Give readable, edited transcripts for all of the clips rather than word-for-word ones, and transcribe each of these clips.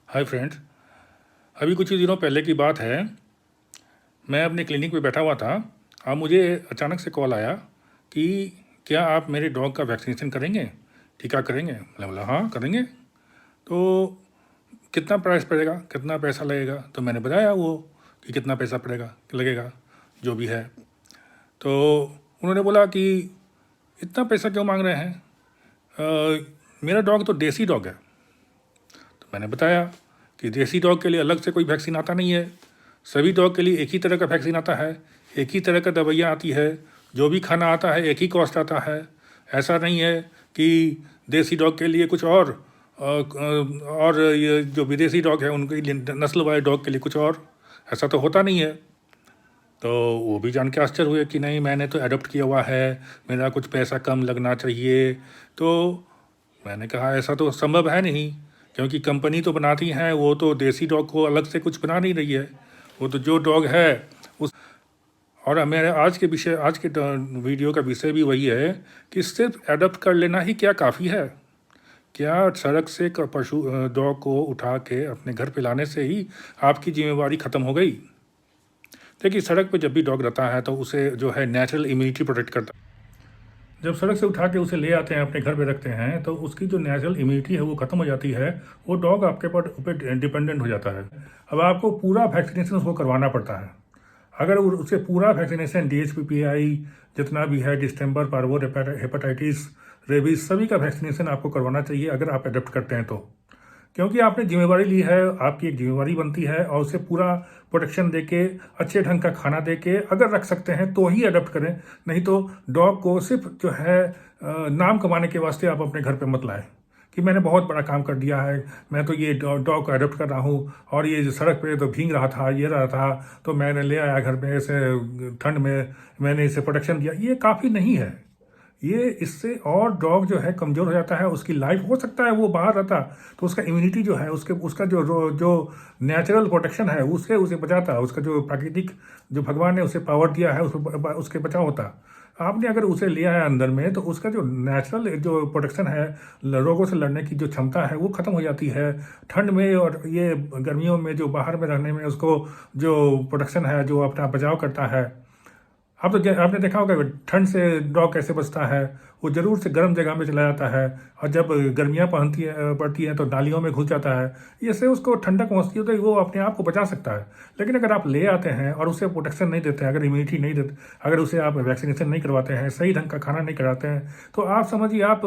Hi friends, अभी कुछ ही दिनों पहले की बात है। मैं अपने क्लिनिक पे बैठा हुआ था। अब मुझे अचानक से कॉल आया कि क्या आप मेरे डॉग का वैक्सीनेशन करेंगे, टीका करेंगे। मैंने बोला हाँ करेंगे। तो कितना प्राइस पड़ेगा, कितना पैसा लगेगा। तो मैंने बताया वो कि कितना पैसा पड़ेगा लगेगा जो भी है। तो उन्होंने बोला कि इतना पैसा क्यों मांग रहे हैं, मेरा डॉग तो देसी डॉग है। तो मैंने बताया कि देसी डॉग के लिए अलग से कोई वैक्सीन आता नहीं है, सभी डॉग के लिए एक ही तरह का वैक्सीन आता है, एक ही तरह का दवाइयाँ आती है, जो भी खाना आता है एक ही कॉस्ट आता है। ऐसा नहीं है कि देसी डॉग के लिए कुछ और ये जो विदेशी डॉग है उनके लिए, नस्ल वाले डॉग के लिए कुछ और। ऐसा तो होता नहीं है। तो वो भी जान के आश्चर्य हुए कि नहीं, मैंने तो अडॉप्ट किया हुआ है, मेरा कुछ पैसा कम लगना चाहिए। तो मैंने कहा ऐसा तो संभव है नहीं, क्योंकि कंपनी तो बनाती हैं, वो तो देसी डॉग को अलग से कुछ बना नहीं रही है। वो तो जो डॉग है उस। और मेरे आज के वीडियो का विषय भी वही है कि सिर्फ अडॉप्ट कर लेना ही क्या काफ़ी है। क्या सड़क से पशु डॉग को उठा के अपने घर पे लाने से ही आपकी जिम्मेवारी ख़त्म हो गई। देखिए, सड़क पे जब भी डॉग रहता है तो उसे जो है नेचुरल इम्यूनिटी प्रोटेक्ट करता है। जब सड़क से उठा के उसे ले आते हैं, अपने घर पे रखते हैं, तो उसकी जो नेचुरल इम्यूनिटी है वो ख़त्म हो जाती है। वो डॉग आपके ऊपर डिपेंडेंट हो जाता है। अब आपको पूरा वैक्सीनेशन उसको करवाना पड़ता है। अगर उसे पूरा वैक्सीनेशन DHPPI जितना भी है, डिस्टेंबर, पार्वो, हेपेटाइटिस, रेबीज, सभी का वैक्सीनेशन आपको करवाना चाहिए अगर आप अडॉप्ट करते हैं तो। क्योंकि आपने जिम्मेवारी ली है, आपकी एक जिम्मेवारी बनती है, और उसे पूरा प्रोटेक्शन देके, अच्छे ढंग का खाना देके अगर रख सकते हैं तो ही अडॉप्ट करें। नहीं तो डॉग को सिर्फ जो है नाम कमाने के वास्ते आप अपने घर पे मत लाएं कि मैंने बहुत बड़ा काम कर दिया है, मैं तो ये डॉग को अडॉप्ट कर रहा हूँ, और ये जो सड़क पे तो भीग रहा था, ये रहा था, तो मैंने ले आया घर में, ऐसे ठंड में मैंने इसे प्रोटेक्शन दिया। ये काफ़ी नहीं है। ये इससे और डॉग जो है कमज़ोर हो जाता है। उसकी लाइफ, हो सकता है वो बाहर रहता तो उसका इम्यूनिटी जो है, उसका जो नेचुरल प्रोटेक्शन है उससे उसे बचाता, उसका जो प्राकृतिक, जो भगवान ने उसे पावर दिया है उसके बचाव होता। आपने अगर उसे लिया है अंदर में, तो उसका जो नेचुरल जो प्रोटेक्शन है, रोगों से लड़ने की जो क्षमता है वो ख़त्म हो जाती है। ठंड में और ये गर्मियों में जो बाहर में रहने में उसको जो प्रोटेक्शन है, जो अपना बचाव करता है। आपने देखा होगा ठंड से डॉग कैसे बचता है। वो ज़रूर से गर्म जगह में चला जाता है, और जब गर्मियाँ पड़ती हैं तो नालियों में घुस जाता है। इससे उसको ठंडक पहुँचती है तो वो अपने आप को बचा सकता है। लेकिन अगर आप ले आते हैं और उसे प्रोटेक्शन नहीं देते हैं, अगर इम्यूनिटी नहीं देते, अगर उसे आप वैक्सीनेशन नहीं करवाते हैं, सही ढंग का खाना नहीं कराते हैं, तो आप समझिए आप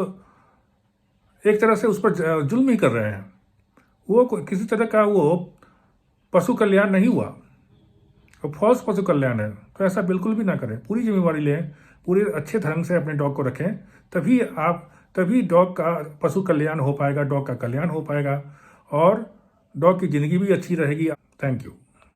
एक तरह से उस पर जुल्म ही कर रहे हैं। वो किसी तरह का वो पशु कल्याण नहीं हुआ, और फॉल्स पशु कल्याण है। तो ऐसा बिल्कुल भी ना करें, पूरी जिम्मेवारी लें, पूरे अच्छे ढंग से अपने डॉग को रखें। तभी डॉग का पशु कल्याण हो पाएगा, डॉग का कल्याण हो पाएगा, और डॉग की ज़िंदगी भी अच्छी रहेगी। Thank you.